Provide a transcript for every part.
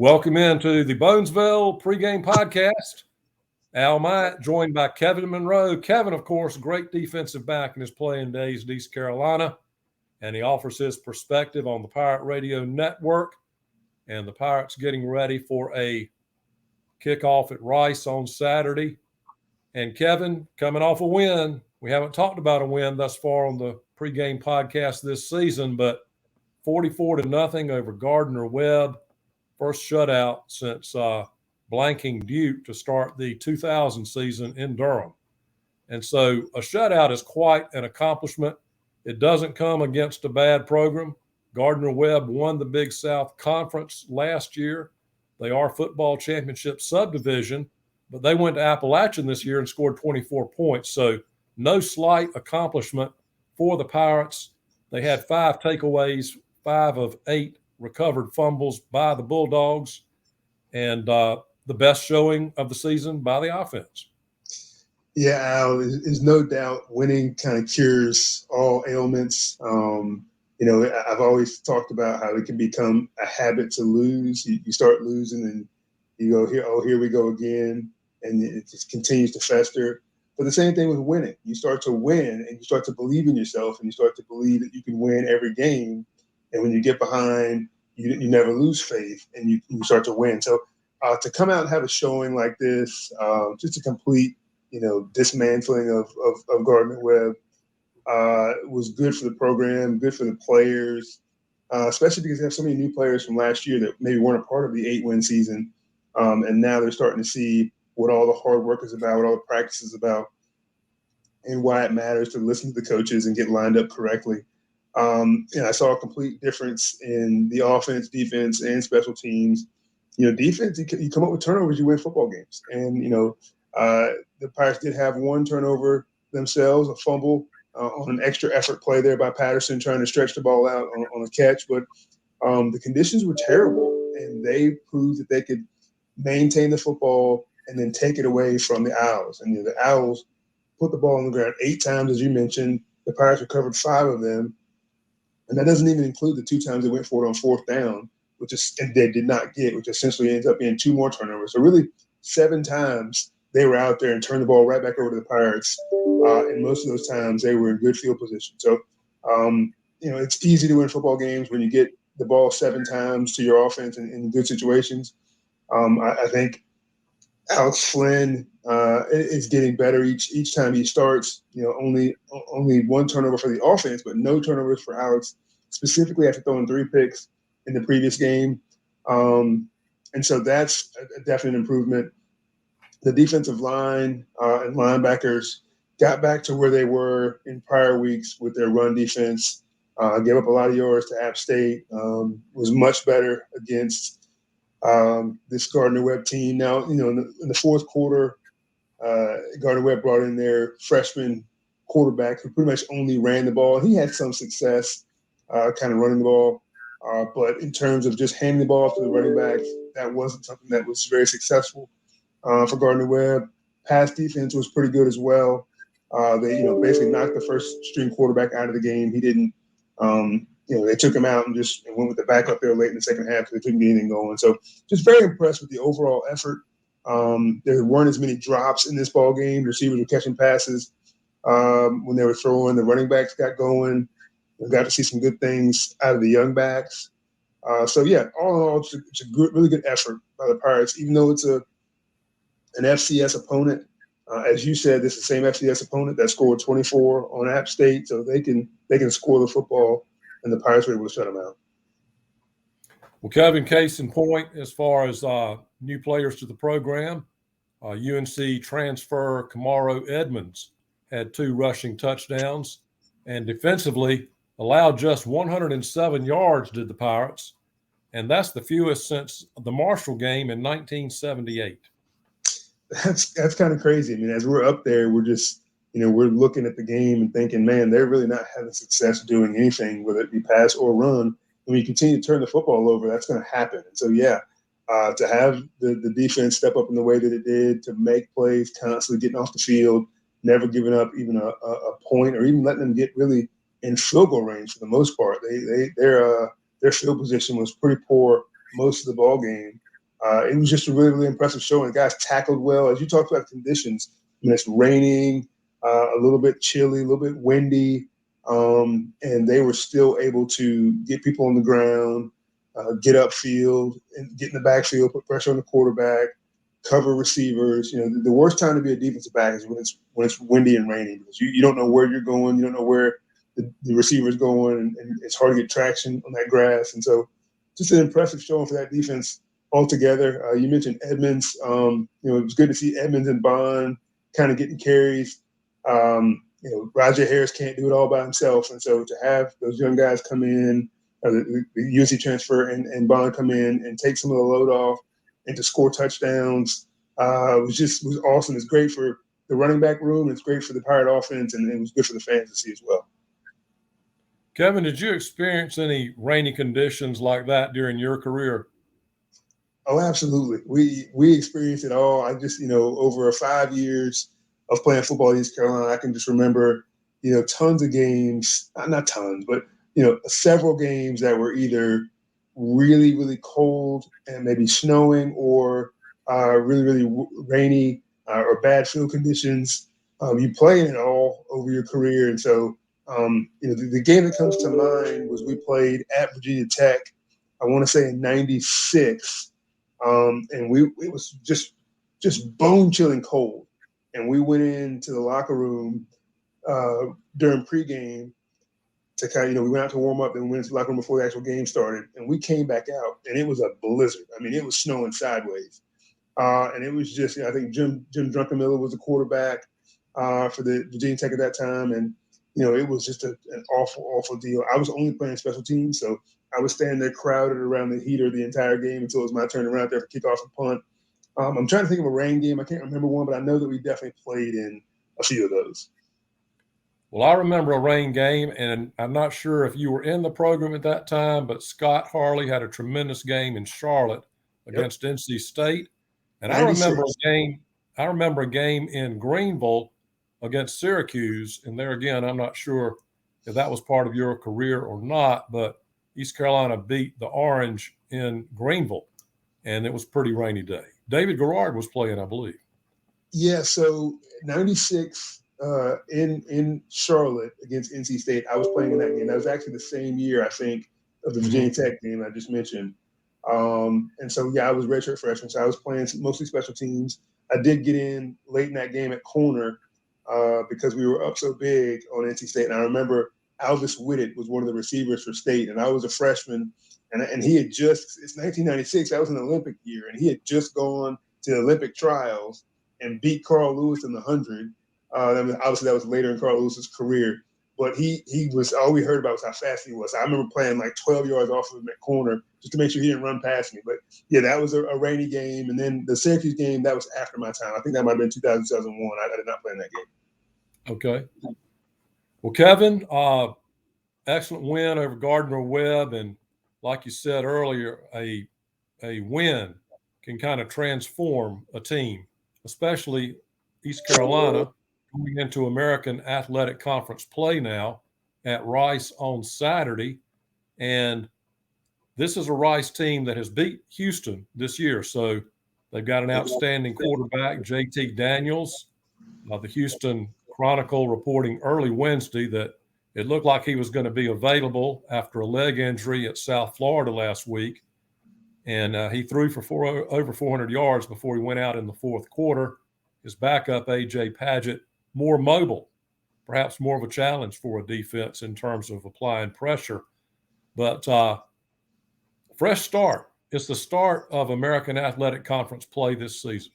Welcome into the Bonesville Pregame Podcast. Al Myatt, joined by Kevin Monroe. Kevin, of course, great defensive back in his playing days in East Carolina, and he offers his perspective on the Pirate Radio Network and the Pirates getting ready for a kickoff at Rice on Saturday. And Kevin, coming off a win, we haven't talked about a win thus far on the pregame podcast this season, but 44-0 over Gardner-Webb. First shutout since blanking Duke to start the 2000 season in Durham. And so a shutout is quite an accomplishment. It doesn't come against a bad program. Gardner-Webb won the Big South Conference last year. They are football championship subdivision, but they went to Appalachian this year and scored 24 points. So no slight accomplishment for the Pirates. They had 5 takeaways, 5 of 8 recovered fumbles by the Bulldogs, and the best showing of the season by the offense. Yeah, Al, there's no doubt winning kind of cures all ailments. I've always talked about how it can become a habit to lose. You start losing and you go, here we go again, and it just continues to fester. But the same thing with winning. You start to win, and you start to believe in yourself, and you start to believe that you can win every game. And when you get behind, you never lose faith, and you start to win. So to come out and have a showing like this, just a complete, dismantling of Gardner-Webb was good for the program, good for the players, especially because they have so many new players from last year that maybe weren't a part of the 8-win season. And now they're starting to see what all the hard work is about, what all the practice is about, and why it matters to listen to the coaches and get lined up correctly. I saw a complete difference in the offense, defense, and special teams. Defense, you come up with turnovers, you win football games. And, the Pirates did have one turnover themselves, a fumble on an extra effort play there by Patterson trying to stretch the ball out on a catch. But the conditions were terrible, and they proved that they could maintain the football and then take it away from the Owls. And the Owls put the ball on the ground 8 times, as you mentioned. The Pirates recovered 5 of them. And that doesn't even include the 2 times they went for it on 4th down, and they did not get, which essentially ends up being 2 more turnovers. So really 7 times they were out there and turned the ball right back over to the Pirates. And most of those times they were in good field position. So, it's easy to win football games when you get the ball 7 times to your offense in good situations. I think Alex Flynn is getting better each time he starts. Only 1 turnover for the offense, but no turnovers for Alex, specifically after throwing 3 picks in the previous game. And so that's a definite improvement. The defensive line and linebackers got back to where they were in prior weeks with their run defense. Gave up a lot of yards to App State. Was much better against this Gardner-Webb team. Now, in the 4th quarter, Gardner-Webb brought in their freshman quarterback who pretty much only ran the ball. He had some success kind of running the ball. But in terms of just handing the ball off to the running backs, that wasn't something that was very successful for Gardner-Webb. Pass defense was pretty good as well. They, basically knocked the first-string quarterback out of the game. He didn't they took him out and went with the backup there late in the second half because they couldn't get anything going. So just very impressed with the overall effort. There weren't as many drops in this ball game. Receivers were catching passes when they were throwing. The running backs got going. We got to see some good things out of the young backs. All in all, it's a good, really good effort by the Pirates, even though it's an FCS opponent. As you said, this is the same FCS opponent that scored 24 on App State, so they can score the football, and the Pirates were able to shut them out. Well, Kevin, case in point, as far as new players to the program, UNC transfer Kamaro Edmonds had 2 rushing touchdowns, and defensively allowed just 107 yards, did the Pirates, and that's the fewest since the Marshall game in 1978. That's kind of crazy. I mean, as we're up there, we're just, we're looking at the game and thinking, man, they're really not having success doing anything, whether it be pass or run. When you continue to turn the football over, that's going to happen. And so, to have the defense step up in the way that it did, to make plays, constantly getting off the field, never giving up even a point or even letting them get really in field goal range for the most part. Their field position was pretty poor most of the ball game. It was just a really, really impressive show, and the guys tackled well. As you talked about conditions, it's raining, a little bit chilly, a little bit windy, and they were still able to get people on the ground, get upfield, and get in the backfield, put pressure on the quarterback, cover receivers. The worst time to be a defensive back is when it's windy and rainy, because you don't know where you're going, you don't know where the receiver's going, and it's hard to get traction on that grass. And so, just an impressive showing for that defense altogether. You mentioned Edmonds. It was good to see Edmonds and Bond kind of getting carries. Roger Harris can't do it all by himself, and so to have those young guys come in, the UNC transfer and Bond come in and take some of the load off and to score touchdowns was awesome. It's great for the running back room. It's great for the Pirate offense, and it was good for the fans to see as well. Kevin, did you experience any rainy conditions like that during your career? Oh, absolutely. We experienced it all. I just, over 5 years of playing football in East Carolina, I can just remember, tons of games, not tons, but, several games that were either really, really cold and maybe snowing, or really, really rainy, or bad field conditions. You play in it all over your career. And so, the game that comes to mind was we played at Virginia Tech, I want to say in '96. And it was just bone chilling cold. And we went into the locker room during pregame to kind of, we went out to warm up and we went into the locker room before the actual game started. And we came back out and it was a blizzard. I mean, it was snowing sideways. And it was just, I think Jim Druckenmiller was the quarterback for the Virginia Tech at that time. And, it was just an awful, awful deal. I was only playing special teams, so I was standing there crowded around the heater the entire game until it was my turn to run out there for kickoff and punt. I'm trying to think of a rain game. I can't remember one, but I know that we definitely played in a few of those. Well, I remember a rain game, and I'm not sure if you were in the program at that time, but Scott Harley had a tremendous game in Charlotte against NC State. And 96. I remember a game in Greenville against Syracuse. And there again, I'm not sure if that was part of your career or not, but East Carolina beat the Orange in Greenville, and it was a pretty rainy day. David Garrard was playing, I believe. Yeah, so 96 in Charlotte against NC State, I was playing in that game. That was actually the same year, I think, of the Virginia Tech game I just mentioned. And so, I was redshirt freshman, so I was playing mostly special teams. I did get in late in that game at corner because we were up so big on NC State. And I remember Alvis Whitted was one of the receivers for State, and I was a freshman. And he had it's 1996, that was an Olympic year, and he had just gone to the Olympic trials and beat Carl Lewis in the 100. Obviously, that was later in Carl Lewis's career. But he was, all we heard about was how fast he was. I remember playing like 12 yards off of him at corner just to make sure he didn't run past me. But, that was a rainy game. And then the Syracuse game, that was after my time. I think that might have been 2001. I did not play in that game. Okay. Well, Kevin, excellent win over Gardner-Webb. And like you said earlier, a win can kind of transform a team, especially East Carolina going into American Athletic Conference play now at Rice on Saturday. And this is a Rice team that has beat Houston this year. So they've got an outstanding quarterback, JT Daniels. The Houston Chronicle reporting early Wednesday that it looked like he was going to be available after a leg injury at South Florida last week. And he threw for over 400 yards before he went out in the fourth quarter. His backup, A.J. Padgett, more mobile, perhaps more of a challenge for a defense in terms of applying pressure. But fresh start. It's the start of American Athletic Conference play this season.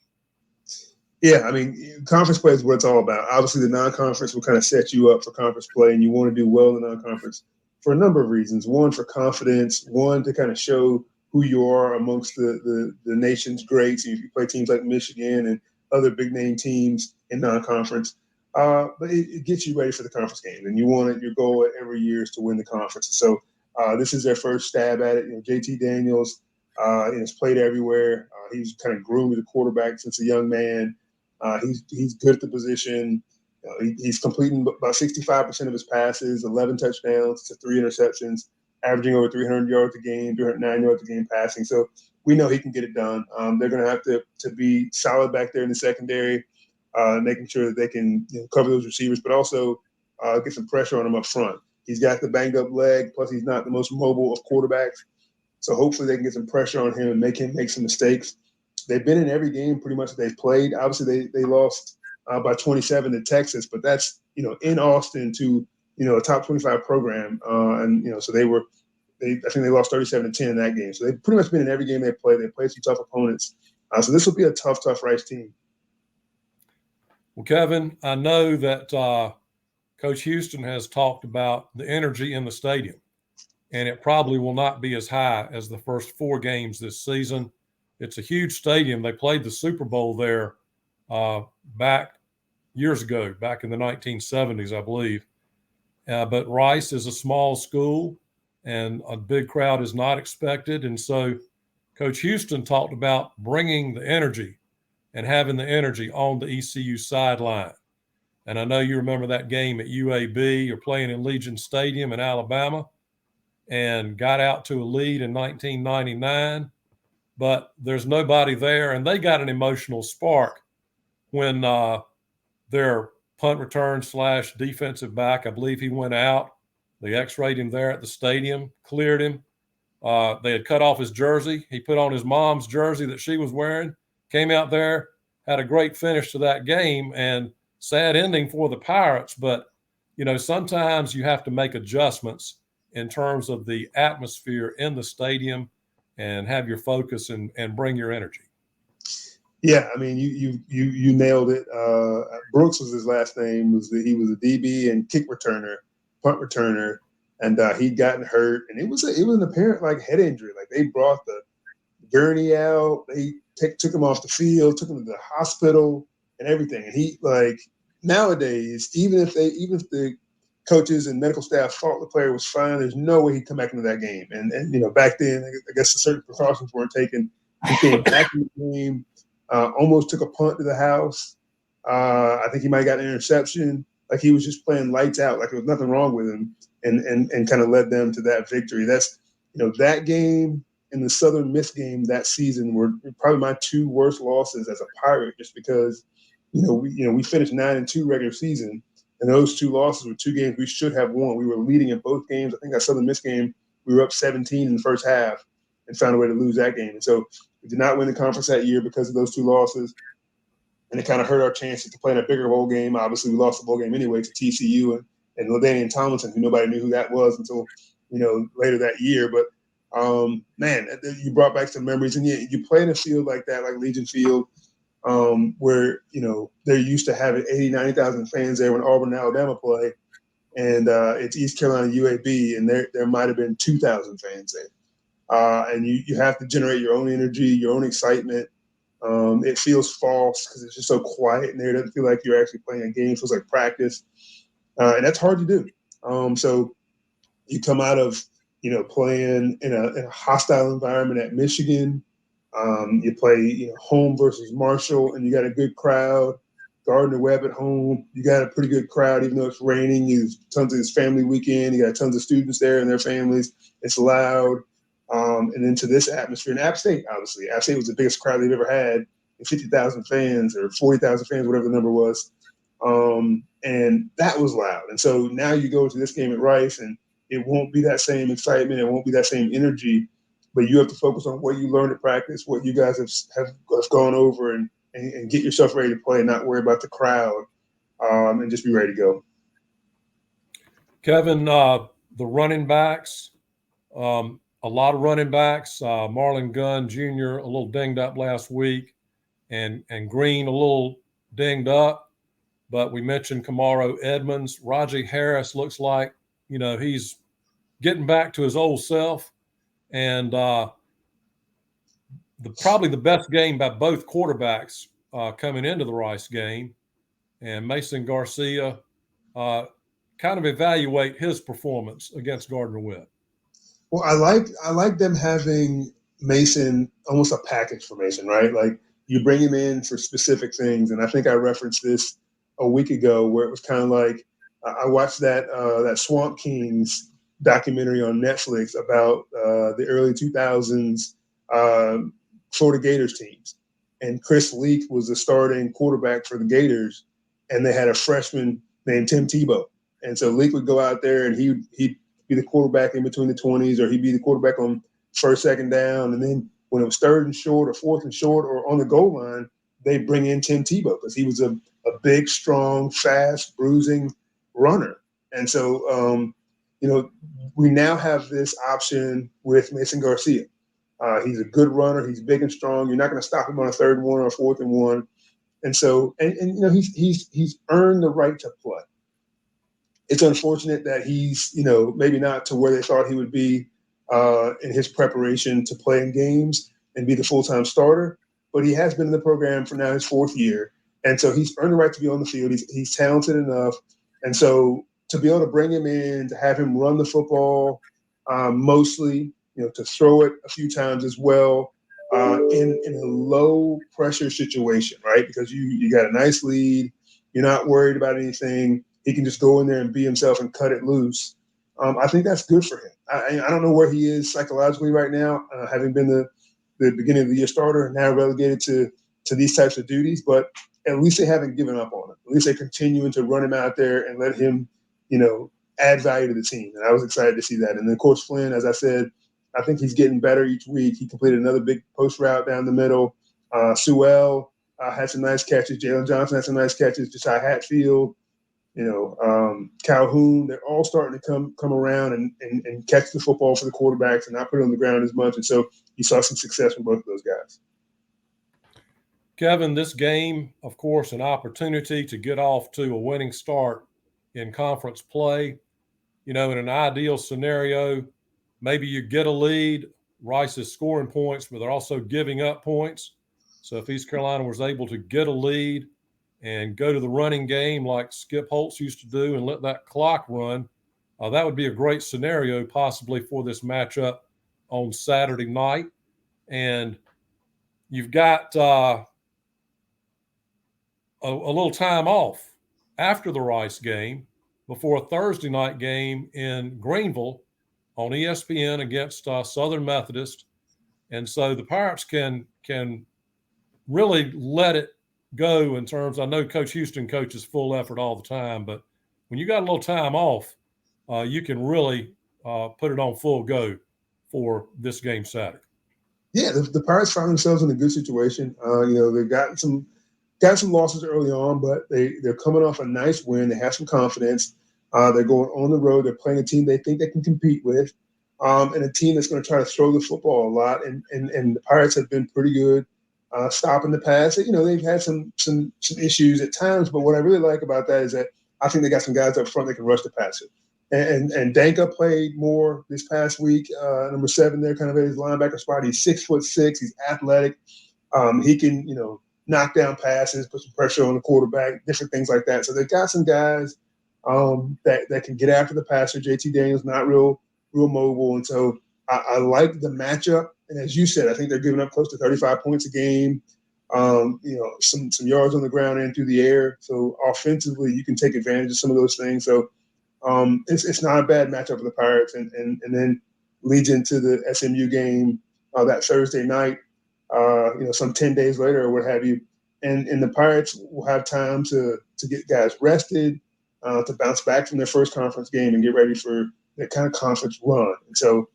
Yeah, I mean, conference play is what it's all about. Obviously, the non-conference will kind of set you up for conference play, and you want to do well in the non-conference for a number of reasons. One, for confidence. One, to kind of show who you are amongst the nation's greats. If you play teams like Michigan and other big-name teams in non-conference. But it gets you ready for the conference game, and your goal every year is to win the conference. So this is their first stab at it. JT Daniels has played everywhere. He's kind of groomed as a quarterback since a young man. He's good at the position. He's completing about 65% of his passes, 11 touchdowns to 3 interceptions, averaging over 300 yards a game, 309 yards a game passing. So we know he can get it done. They're going to have to be solid back there in the secondary, making sure that they can cover those receivers, but also get some pressure on him up front. He's got the banged up leg, plus he's not the most mobile of quarterbacks. So hopefully they can get some pressure on him and make him make some mistakes. They've been in every game pretty much that they've played. Obviously, they lost by 27 to Texas, but that's in Austin to a top 25 program, and so I think they lost 37-10 in that game. So they've pretty much been in every game they played. They played some tough opponents. So this will be a tough Rice team. Well, Kevin, I know that Coach Houston has talked about the energy in the stadium, and it probably will not be as high as the first 4 games this season. It's a huge stadium. They played the Super Bowl there back years ago, back in the 1970s, I believe. But Rice is a small school, and a big crowd is not expected. And so Coach Houston talked about bringing the energy and having the energy on the ECU sideline. And I know you remember that game at UAB. You're playing in Legion Stadium in Alabama and got out to a lead in 1999. But there's nobody there, and they got an emotional spark when their punt return / defensive back, I believe he went out. They x-rayed him there at the stadium, cleared him. They had cut off his jersey. He put on his mom's jersey that she was wearing, came out there, had a great finish to that game, and sad ending for the Pirates. But, sometimes you have to make adjustments in terms of the atmosphere in the stadium and have your focus and bring your energy. Yeah, I mean, you nailed it. Brooks was his last name. He was a DB and punt returner, and he'd gotten hurt, and it was an apparent head injury. They brought the gurney out, they took him off the field, took him to the hospital, and everything. And he nowadays, even if the coaches and medical staff thought the player was fine, there's no way he'd come back into that game. And back then, I guess certain precautions weren't taken. He came back in the game. Almost took a punt to the house. I think he might have got an interception. He was just playing lights out, there was nothing wrong with him, and kind of led them to that victory. That's that game and the Southern Miss game that season were probably my 2 worst losses as a Pirate, just because we finished 9-2 regular season, and those 2 losses were 2 games we should have won. We were leading in both games. I think that Southern Miss game we were up 17 in the first half and found a way to lose that game. And so we did not win the conference that year because of those 2 losses, and it kind of hurt our chances to play in a bigger bowl game. Obviously, we lost the bowl game anyway to TCU and LaDainian Tomlinson, who nobody knew who that was until later that year. But man, you brought back some memories, and you play in a field like that, like Legion Field, where they're used to having 80,000-90,000 fans there when Auburn and Alabama play, and it's East Carolina UAB, and there might have been 2,000 fans there. And you have to generate your own energy, your own excitement. It feels false because it's just so quiet in there. It doesn't feel like you're actually playing a game. It feels like practice. And that's hard to do. So you come out of, playing in a hostile environment at Michigan. You play, home versus Marshall, and you got a good crowd. Gardner-Webb at home, you got a pretty good crowd, even though it's raining. Tons of this family weekend. You got tons of students there and their families. It's loud. And into this atmosphere. And App State, obviously. App State was the biggest crowd they've ever had, 50,000 fans or 40,000 fans, whatever the number was. And that was loud. And so now you go to this game at Rice, and it won't be that same excitement. It won't be that same energy. But you have to focus on what you learned at practice, what you guys have gone over, and get yourself ready to play and not worry about the crowd, and just be ready to go. Kevin, the running backs, a lot of running backs. Marlon Gunn Jr. a little dinged up last week, and Green a little dinged up. But we mentioned Kamaro Edmonds. Rajee Harris looks like, he's getting back to his old self. And probably the best game by both quarterbacks coming into the Rice game. And Mason Garcia kind of evaluate his performance against Gardner-Webb. Well, I like them having Mason almost a package for Mason, right? You bring him in for specific things. And I think I referenced this a week ago where it was kind of like I watched that Swamp Kings documentary on Netflix about the early 2000s Florida Gators teams. And Chris Leak was the starting quarterback for the Gators, and they had a freshman named Tim Tebow. And so Leak would go out there and he'd be the quarterback in between the 20s, or he'd be the quarterback on first, second down. And then when it was third and short or fourth and short or on the goal line, they'd bring in Tim Tebow because he was a big, strong, fast, bruising runner. And so, we now have this option with Mason Garcia. He's a good runner. He's big and strong. You're not going to stop him on a 3rd and 1 or a 4th and 1. And so, he's earned the right to play. It's unfortunate that he's, maybe not to where they thought he would be in his preparation to play in games and be the full-time starter. But he has been in the program for now his 4th year. And so he's earned the right to be on the field. He's talented enough. And so to be able to bring him in, to have him run the football mostly, to throw it a few times as well in a low-pressure situation, right? Because you got a nice lead. You're not worried about anything. He can just go in there and be himself and cut it loose. I think that's good for him. I don't know where he is psychologically right now, having been the beginning of the year starter and now relegated to these types of duties, but at least they haven't given up on him. At least they're continuing to run him out there and let him, add value to the team. And I was excited to see that. And then, of course, Flynn, as I said, I think he's getting better each week. He completed another big post route down the middle. Sewell had some nice catches. Jalen Johnson had some nice catches. Josiah Hatfield, Calhoun. They're all starting to come around and catch the football for the quarterbacks and not put it on the ground as much. And so you saw some success from both of those guys. Kevin, this game, of course, an opportunity to get off to a winning start in conference play. In an ideal scenario, maybe you get a lead. Rice is scoring points, but they're also giving up points. So if East Carolina was able to get a lead and go to the running game like Skip Holtz used to do and let that clock run, that would be a great scenario possibly for this matchup on Saturday night. And you've got a little time off after the Rice game before a Thursday night game in Greenville on ESPN against Southern Methodist. And so the Pirates can really let it go in terms, I know Coach Houston coaches full effort all the time, but when you got a little time off, you can really put it on full go for this game Saturday. Yeah, the Pirates found themselves in a good situation. They've gotten some losses early on, but they're coming off a nice win. They have some confidence. They're going on the road. They're playing a team they think they can compete with, and a team that's going to try to throw the football a lot. And the Pirates have been pretty good stopping the pass. They've had some issues at times, but what I really like about that is that I think they got some guys up front that can rush the passer. And Danka played more this past week. Number 7 there, kind of at his linebacker spot. He's 6'6". He's athletic. He can, knock down passes, put some pressure on the quarterback, different things like that. So they've got some guys that can get after the passer. JT Daniels not real mobile, and so I like the matchup. And as you said, I think they're giving up close to 35 points a game. Some yards on the ground and through the air. So offensively, you can take advantage of some of those things. So it's not a bad matchup for the Pirates, and then leads into the SMU game that Thursday night. Some 10 days later or what have you, and the Pirates will have time to get guys rested, to bounce back from their first conference game and get ready for that kind of conference run. And so,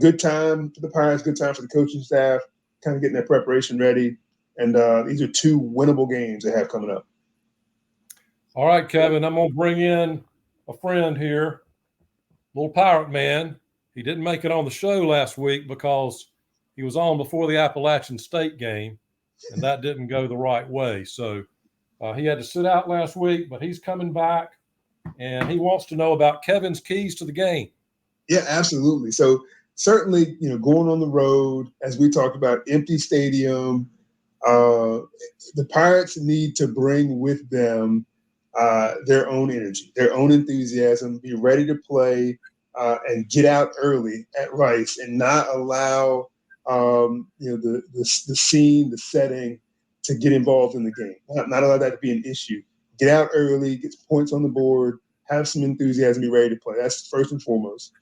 good time for the Pirates, good time for the coaching staff, kind of getting their preparation ready. And these are 2 winnable games they have coming up. All right, Kevin, I'm going to bring in a friend here, little Pirate man. He didn't make it on the show last week because he was on before the Appalachian State game, and that didn't go the right way. So he had to sit out last week, but he's coming back, and he wants to know about Kevin's keys to the game. Yeah, absolutely. So certainly, going on the road, as we talked about, empty stadium, the Pirates need to bring with them their own energy, their own enthusiasm, be ready to play, and get out early at Rice and not allow the scene, the setting to get involved in the game. Not allow that to be an issue. Get out early, get some points on the board, have some enthusiasm, be ready to play. That's first and foremost.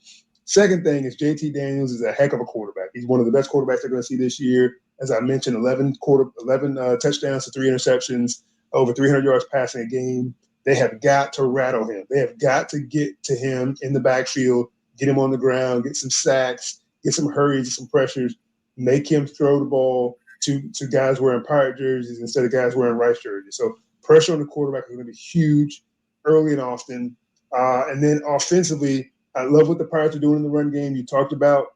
Second thing is JT Daniels is a heck of a quarterback. He's one of the best quarterbacks they're going to see this year. As I mentioned, 11 touchdowns to 3 interceptions, over 300 yards passing a game. They have got to rattle him. They have got to get to him in the backfield, get him on the ground, get some sacks, get some hurries, some pressures, make him throw the ball to guys wearing pirate jerseys instead of guys wearing rice jerseys. So pressure on the quarterback is going to be huge early and often. And then offensively, I love what the Pirates are doing in the run game. You talked about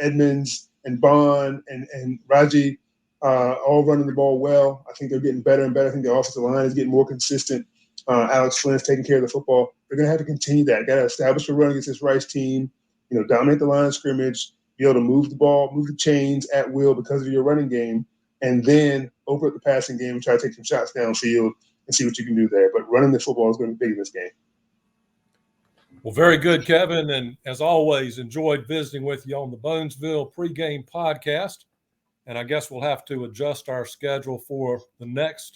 Edmonds and Bond and Raji all running the ball well. I think they're getting better and better. I think the offensive line is getting more consistent. Alex Flynn's taking care of the football. They're going to have to continue that. Got to establish a run against this Rice team, dominate the line of scrimmage, be able to move the ball, move the chains at will because of your running game, and then open up the passing game and try to take some shots downfield and see what you can do there. But running the football is going to be big in this game. Well, very good, Kevin. And as always, enjoyed visiting with you on the Bonesville Pregame Podcast. And I guess we'll have to adjust our schedule for the next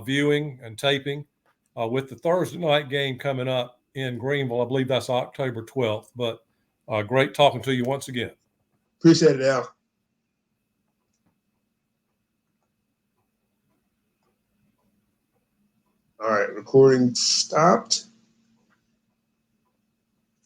viewing and taping with the Thursday night game coming up in Greenville. I believe that's October 12th. But great talking to you once again. Appreciate it, Al. All right, recording stopped.